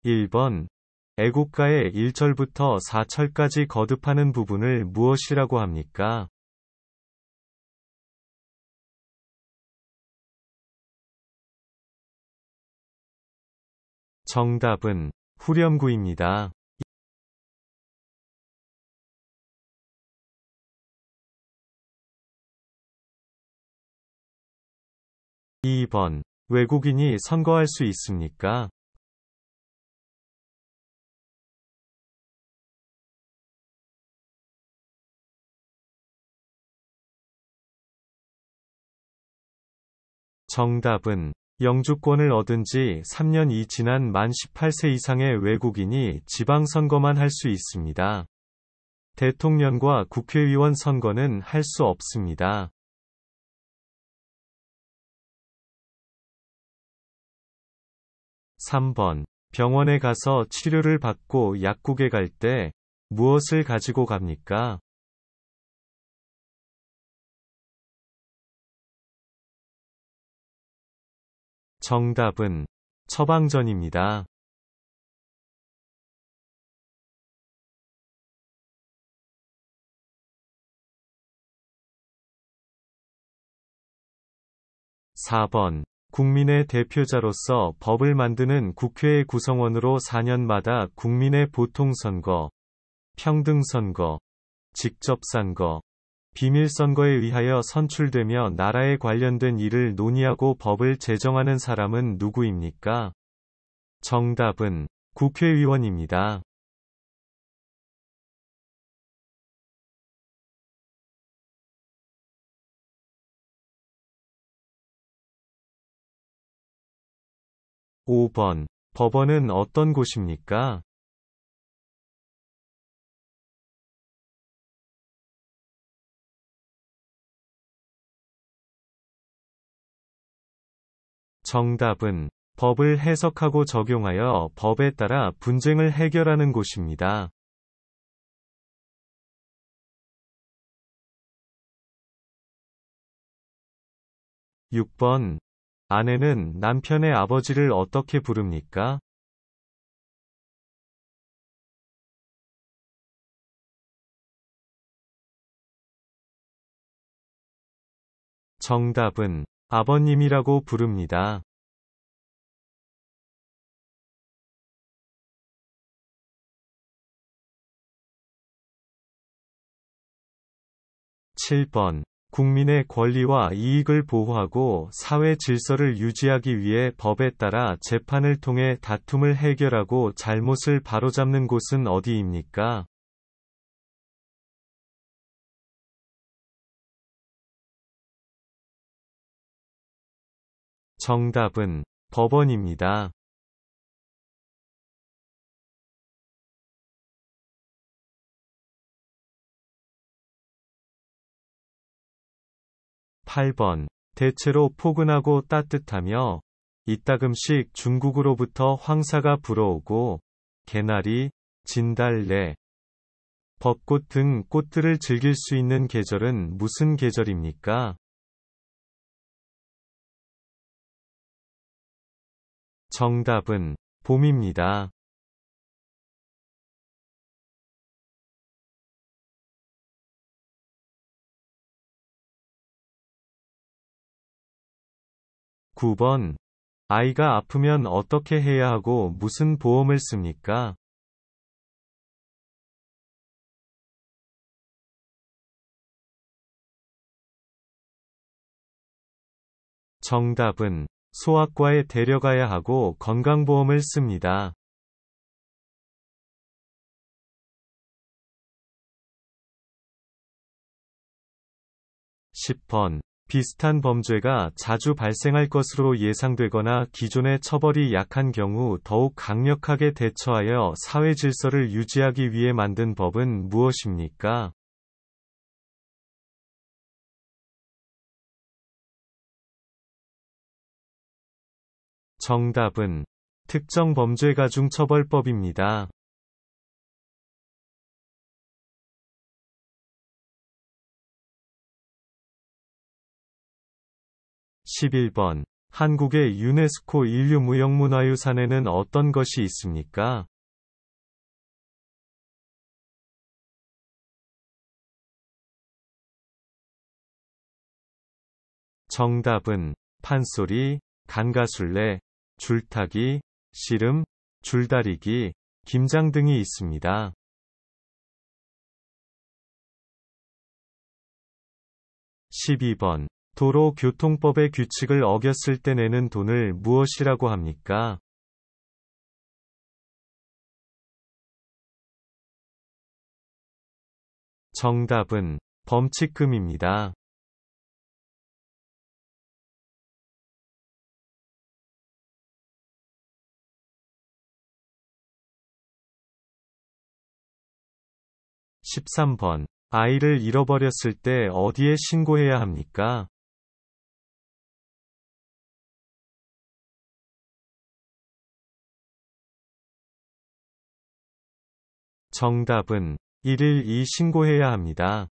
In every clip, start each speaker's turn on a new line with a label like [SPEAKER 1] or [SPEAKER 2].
[SPEAKER 1] 1번. 애국가의 1절부터 4절까지 거듭하는 부분을 무엇이라고 합니까? 정답은 후렴구입니다. 2번. 외국인이 선거할 수 있습니까? 정답은 영주권을 얻은 지 3년이 지난 만 18세 이상의 외국인이 지방선거만 할 수 있습니다. 대통령과 국회의원 선거는 할 수 없습니다. 3번. 병원에 가서 치료를 받고 약국에 갈 때 무엇을 가지고 갑니까? 정답은 처방전입니다. 4번. 국민의 대표자로서 법을 만드는 국회의 구성원으로 4년마다 국민의 보통선거, 평등선거, 직접선거, 비밀선거에 의하여 선출되며 나라에 관련된 일을 논의하고 법을 제정하는 사람은 누구입니까? 정답은 국회의원입니다. 5번. 법원은 어떤 곳입니까? 정답은 법을 해석하고 적용하여 법에 따라 분쟁을 해결하는 곳입니다. 6번. 아내는 남편의 아버지를 어떻게 부릅니까? 정답은 아버님이라고 부릅니다. 7번. 국민의 권리와 이익을 보호하고 사회 질서를 유지하기 위해 법에 따라 재판을 통해 다툼을 해결하고 잘못을 바로잡는 곳은 어디입니까? 정답은 법원입니다. 8번. 대체로 포근하고 따뜻하며 이따금씩 중국으로부터 황사가 불어오고 개나리, 진달래, 벚꽃 등 꽃들을 즐길 수 있는 계절은 무슨 계절입니까? 정답은 봄입니다. 9번. 아이가 아프면 어떻게 해야 하고 무슨 보험을 씁니까? 정답은 소아과에 데려가야 하고 건강보험을 씁니다. 10번. 비슷한 범죄가 자주 발생할 것으로 예상되거나 기존의 처벌이 약한 경우 더욱 강력하게 대처하여 사회 질서를 유지하기 위해 만든 법은 무엇입니까? 정답은 특정범죄가중처벌법입니다. 11번. 한국의 유네스코 인류무형문화유산에는 어떤 것이 있습니까? 정답은 판소리, 간가술래, 줄타기, 씨름, 줄다리기, 김장 등이 있습니다. 12번. 도로교통법의 규칙을 어겼을 때 내는 돈을 무엇이라고 합니까? 정답은 범칙금입니다. 13번. 아이를 잃어버렸을 때 어디에 신고해야 합니까? 정답은 112 신고해야 합니다.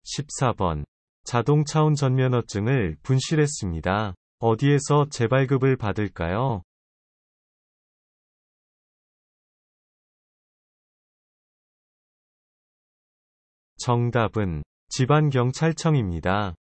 [SPEAKER 1] 14번. 자동차 운전면허증을 분실했습니다. 어디에서 재발급을 받을까요? 정답은 지방경찰청입니다.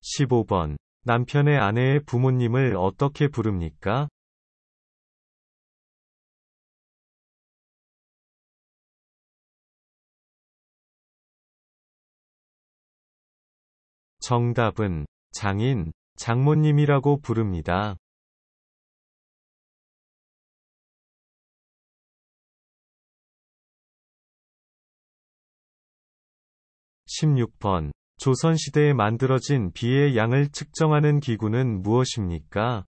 [SPEAKER 1] 15번. 남편의 아내의 부모님을 어떻게 부릅니까? 정답은 장인, 장모님이라고 부릅니다. 16번. 조선시대에 만들어진 비의 양을 측정하는 기구는 무엇입니까?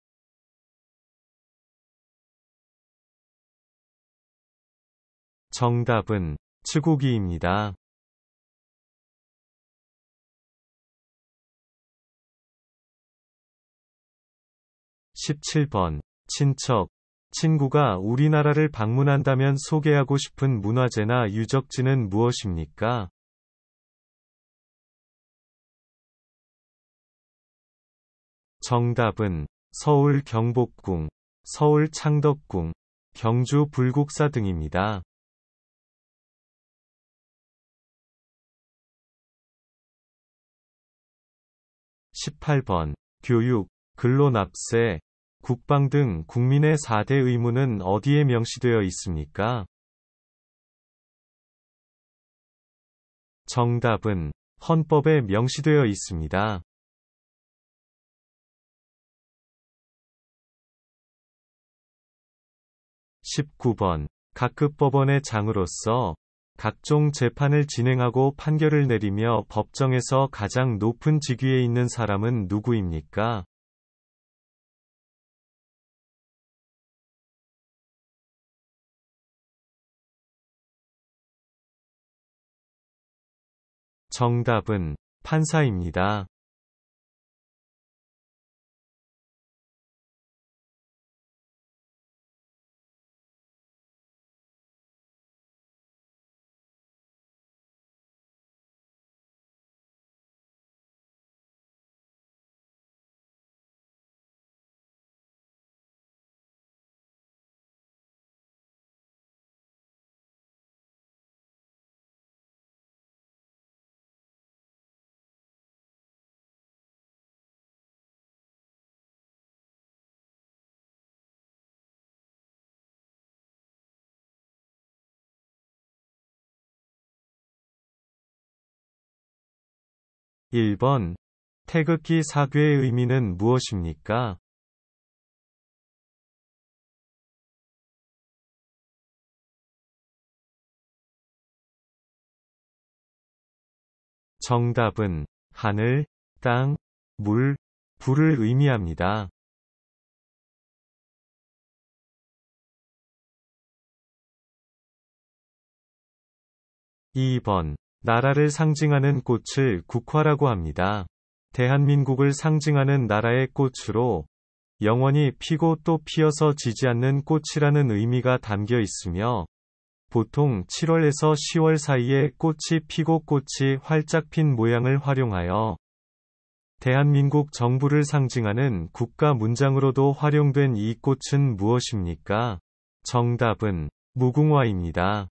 [SPEAKER 1] 정답은 치국이입니다. 17번. 친척, 친구가 우리나라를 방문한다면 소개하고 싶은 문화재나 유적지는 무엇입니까? 정답은 서울 경복궁, 서울 창덕궁, 경주 불국사 등입니다. 18번. 교육, 근로납세, 국방 등 국민의 4대 의무는 어디에 명시되어 있습니까? 정답은 헌법에 명시되어 있습니다. 19번. 각급 법원의 장으로서 각종 재판을 진행하고 판결을 내리며 법정에서 가장 높은 직위에 있는 사람은 누구입니까? 정답은 판사입니다. 1번. 태극기 사괴의 의미는 무엇입니까? 정답은 하늘, 땅, 물, 불을 의미합니다. 2번. 나라를 상징하는 꽃을 국화라고 합니다. 대한민국을 상징하는 나라의 꽃으로 영원히 피고 또 피어서 지지 않는 꽃이라는 의미가 담겨 있으며 보통 7월에서 10월 사이에 꽃이 피고 꽃이 활짝 핀 모양을 활용하여 대한민국 정부를 상징하는 국가 문장으로도 활용된 이 꽃은 무엇입니까? 정답은 무궁화입니다.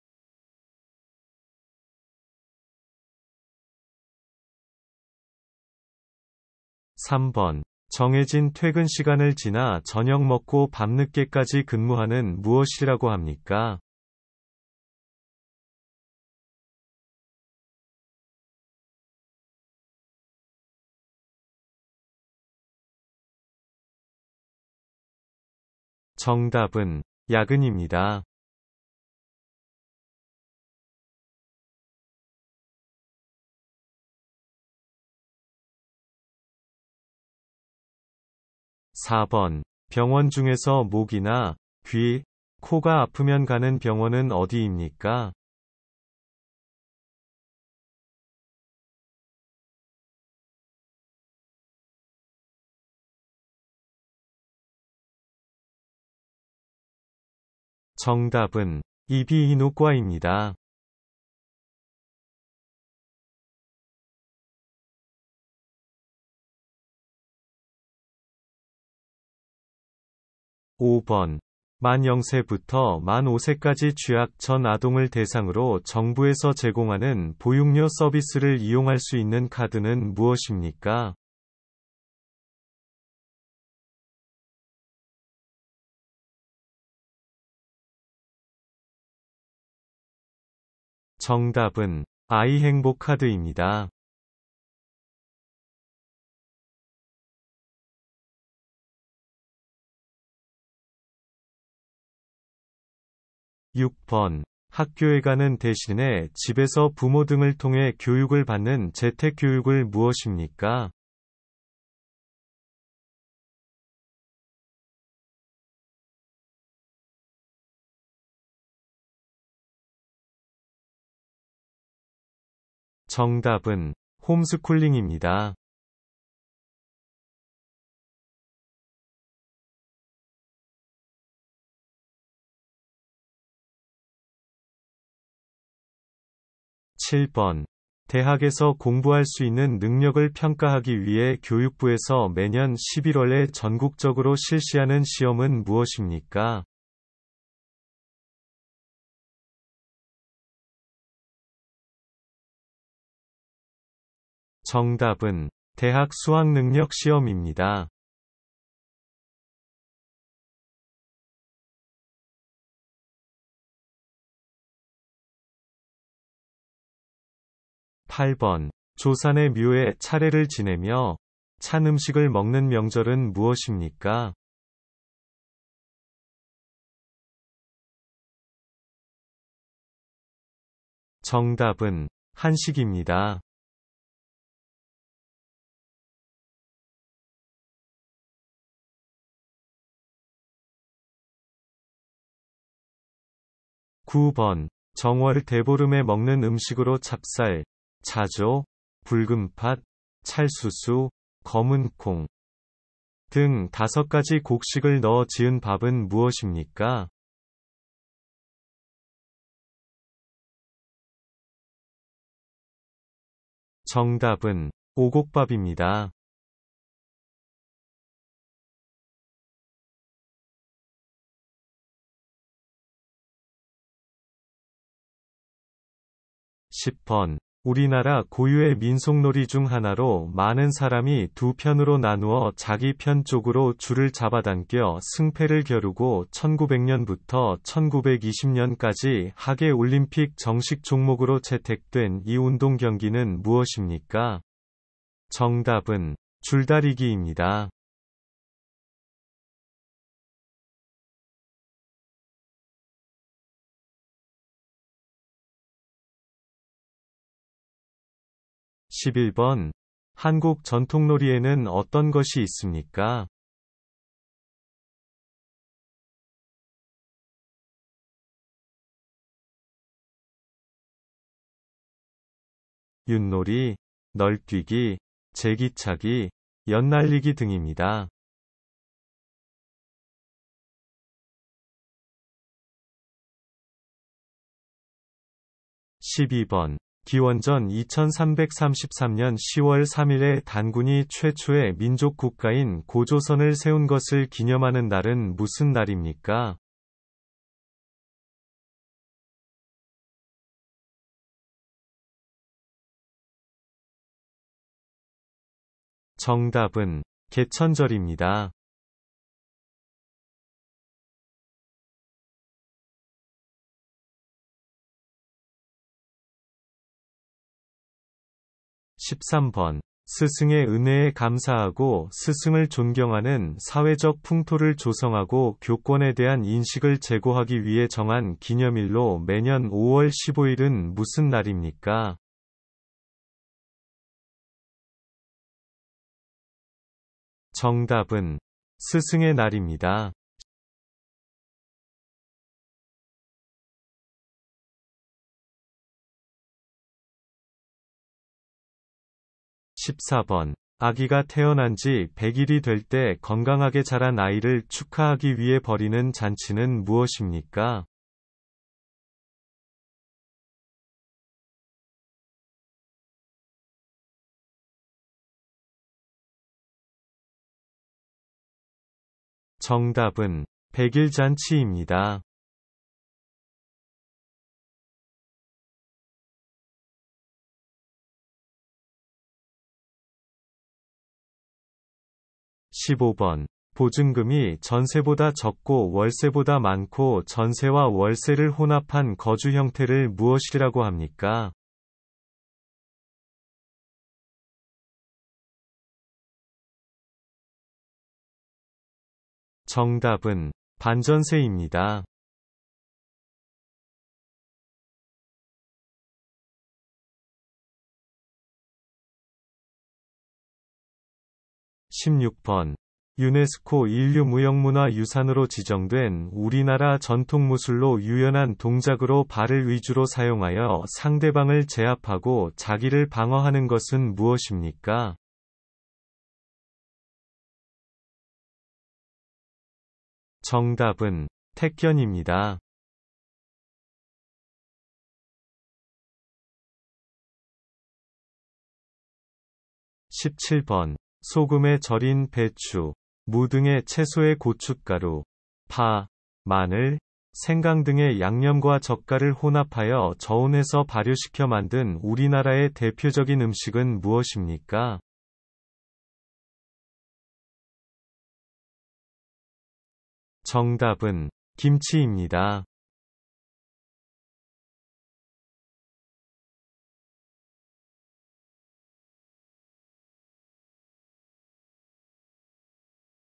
[SPEAKER 1] 3번. 정해진 퇴근 시간을 지나 저녁 먹고 밤늦게까지 근무하는 무엇이라고 합니까? 정답은 야근입니다. 4번. 병원 중에서 목이나 귀, 코가 아프면 가는 병원은 어디입니까? 정답은 이비인후과입니다. 5번. 만 0세부터 만 5세까지 취약 전 아동을 대상으로 정부에서 제공하는 보육료 서비스를 이용할 수 있는 카드는 무엇입니까? 정답은 아이 행복 카드입니다. 6번. 학교에 가는 대신에 집에서 부모 등을 통해 교육을 받는 재택교육을 무엇입니까? 정답은 홈스쿨링입니다. 7번. 대학에서 공부할 수 있는 능력을 평가하기 위해 교육부에서 매년 11월에 전국적으로 실시하는 시험은 무엇입니까? 정답은 대학 수학능력 시험입니다. 8번. 조산의 묘에 차례를 지내며 찬 음식을 먹는 명절은 무엇입니까? 정답은 한식입니다. 9번. 정월 대보름에 먹는 음식으로 찹쌀, 자조, 붉은팥, 찰수수, 검은콩 등 5가지 곡식을 넣어 지은 밥은 무엇입니까? 정답은 오곡밥입니다. 10번. 우리나라 고유의 민속놀이 중 하나로 많은 사람이 두 편으로 나누어 자기 편 쪽으로 줄을 잡아당겨 승패를 겨루고 1900년부터 1920년까지 하계 올림픽 정식 종목으로 채택된 이 운동 경기는 무엇입니까? 정답은 줄다리기입니다. 11번. 한국 전통놀이에는 어떤 것이 있습니까? 윷놀이, 널뛰기, 제기차기, 연날리기 등입니다. 12번. 기원전 2333년 10월 3일에 단군이 최초의 민족 국가인 고조선을 세운 것을 기념하는 날은 무슨 날입니까? 정답은 개천절입니다. 13번. 스승의 은혜에 감사하고 스승을 존경하는 사회적 풍토를 조성하고 교권에 대한 인식을 제고하기 위해 정한 기념일로 매년 5월 15일은 무슨 날입니까? 정답은 스승의 날입니다. 14번. 아기가 태어난 지 100일이 될 때 건강하게 자란 아이를 축하하기 위해 벌이는 잔치는 무엇입니까? 정답은 100일 잔치입니다. 15번. 보증금이 전세보다 적고 월세보다 많고 전세와 월세를 혼합한 거주 형태를 무엇이라고 합니까? 정답은 반전세입니다. 16번. 유네스코 인류무형문화유산으로 지정된 우리나라 전통무술로 유연한 동작으로 발을 위주로 사용하여 상대방을 제압하고 자기를 방어하는 것은 무엇입니까? 정답은 택견입니다. 17번. 소금에 절인 배추, 무 등의 채소의 고춧가루, 파, 마늘, 생강 등의 양념과 젓갈을 혼합하여 저온해서 발효시켜 만든 우리나라의 대표적인 음식은 무엇입니까? 정답은 김치입니다.